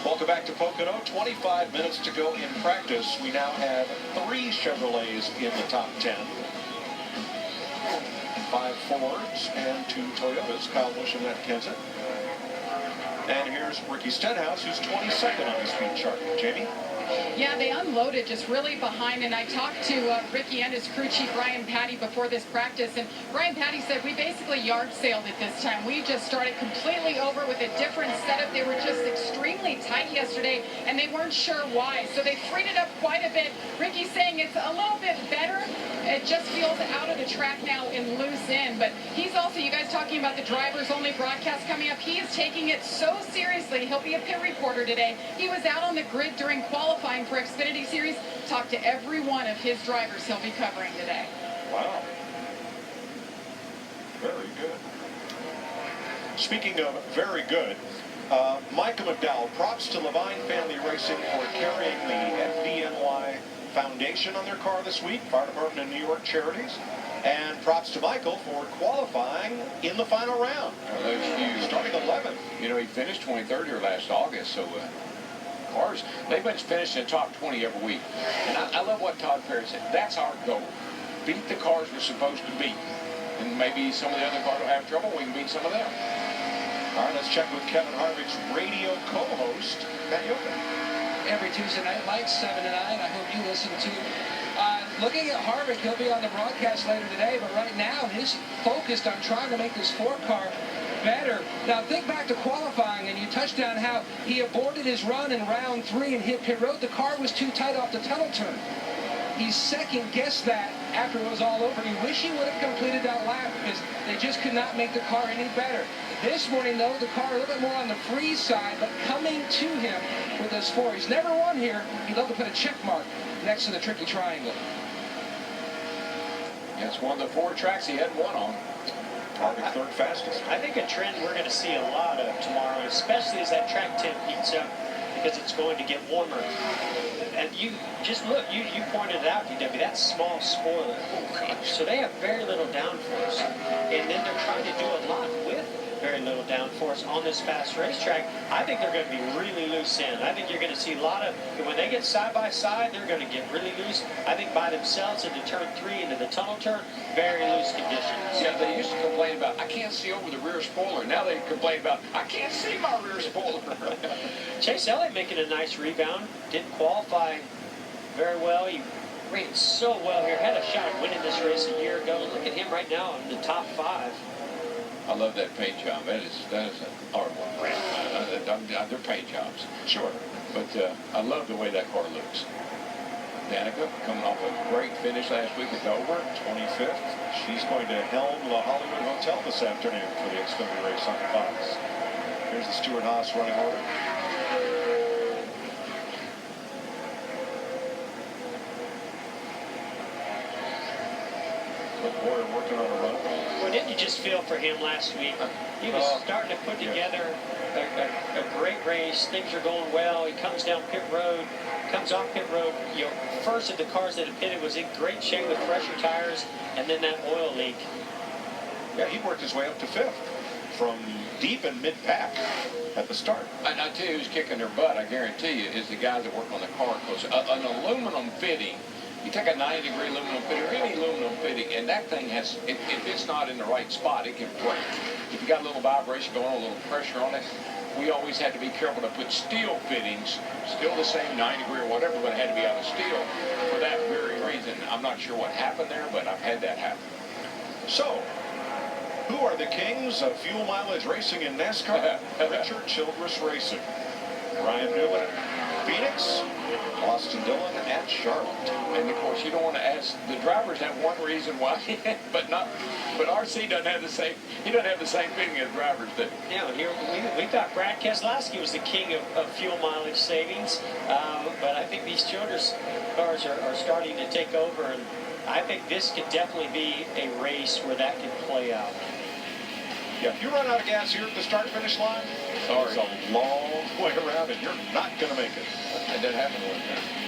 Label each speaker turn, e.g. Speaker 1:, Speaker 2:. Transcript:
Speaker 1: Welcome back to Pocono. 25 minutes to go in practice. We now have 3 Chevrolets in the top 10. 5 Fords and 2 Toyotas. Kyle Busch and Matt Kenseth. And here's Ricky Stenhouse, who's 22nd on the speed chart. Jamie?
Speaker 2: Yeah, they unloaded just really behind, and I talked to Ricky and his crew chief, Brian Patty, before this practice, and Brian Patty said, we basically yard sailed it this time. We just started completely over with a different setup. They were just extremely tight yesterday, and they weren't sure why, so they freed it up quite a bit. Ricky's saying it's a little bit better. It just feels out of the track now in loose end, but he's also, you guys talking about the drivers-only broadcast coming up, he is taking it so seriously. He'll be a pit reporter today. He was out on the grid during qualifying for Xfinity Series. Talked to every one of his drivers he'll be covering today.
Speaker 1: Wow. Very good. Speaking of very good, Micah McDowell, props to Levine Family Racing for carrying the FDNY Foundation on their car this week, Fire Department and New York Charities. And props to Michael for qualifying in the final round.
Speaker 3: Well, that's huge.
Speaker 1: Starting 11th.
Speaker 3: You know, he finished 23rd here last August, so cars, they've been finishing the top 20 every week. And I love what Todd Perry said. That's our goal. Beat the cars we're supposed to beat. And maybe some of the other cars will have trouble. We can beat some of them.
Speaker 1: All right, let's check with Kevin Harvick's radio co-host, Matt Yoka.
Speaker 4: Every Tuesday night, Mike, 7 to 9. I hope you listen to. Looking at Harvick, he'll be on the broadcast later today, but right now he's focused on trying to make this Ford car better. Now think back to qualifying, and you touched on how he aborted his run in round 3 and hit pit road. The car was too tight off the tunnel turn. He second-guessed that after it was all over. He wished he would have completed that lap because they just could not make the car any better. This morning, though, the car a little bit more on the free side, but coming to him with this 4. He's never won here. He'd love to put a check mark next to the tricky triangle.
Speaker 3: It's one of the 4 tracks he hadn't won on.
Speaker 1: Harvick third fastest.
Speaker 5: I think a trend we're going to see a lot of tomorrow, especially as that track temp heats up, because it's going to get warmer. And you just look, you pointed it out, DW, that small spoiler. So they have very little downforce. And then they're trying to do a lot with very little downforce on this fast racetrack. I think they're going to be really loose in. I think you're going to see a lot of, when they get side by side, they're going to get really loose. I think by themselves into turn 3, into the tunnel turn, very loose conditions.
Speaker 3: Yeah, they used to complain about, I can't see over the rear spoiler. Now they complain about, I can't see my rear spoiler.
Speaker 5: Chase Elliott making a nice rebound. Didn't qualify very well. He ran so well here. Had a shot at winning this race a year ago. Look at him right now in the top 5.
Speaker 3: I love that paint job. That is an art one. They're paint jobs.
Speaker 1: Sure.
Speaker 3: But I love the way that car looks. Danica coming off a great finish last week at Dover.
Speaker 1: 25th. She's going to helm the Hollywood Hotel this afternoon for the Xfinity race on Fox. Here's the Stewart-Haas running order. Boyer working on a run.
Speaker 5: Well, didn't you just feel for him last week? He was starting to put together a great race. Things are going well. He comes down pit road, comes off pit road. You know, first of the cars that had pitted was in great shape with fresher tires, and then that oil leak.
Speaker 1: Yeah, he worked his way up to 5th from deep in mid-pack at the start.
Speaker 3: And I tell you who's kicking their butt, I guarantee you, is the guys that work on the car. Because an aluminum fitting, you take a 90-degree aluminum fitting or any aluminum fitting, and that thing has, if it's not in the right spot, it can break. If you got a little vibration going on, a little pressure on it, we always had to be careful to put steel fittings, still the same 90-degree or whatever, but it had to be out of steel for that very reason. I'm not sure what happened there, but I've had that happen.
Speaker 1: So, who are the kings of fuel mileage racing in NASCAR? Richard Childress Racing. Ryan Newman at Phoenix. Austin Dillon at Charlotte.
Speaker 3: And of course, you don't want to ask, the drivers have one reason why, but RC doesn't have the same, he doesn't have the same feeling as drivers do.
Speaker 5: Yeah, here we thought Brad Keselowski was the king of fuel mileage savings, but I think these Childress cars are starting to take over, and I think this could definitely be a race where that can play out.
Speaker 1: Yeah, if you run out of gas here at the start-finish line,
Speaker 3: sorry,
Speaker 1: it's a long way around, and you're not going to make it.
Speaker 3: That didn't happen one time.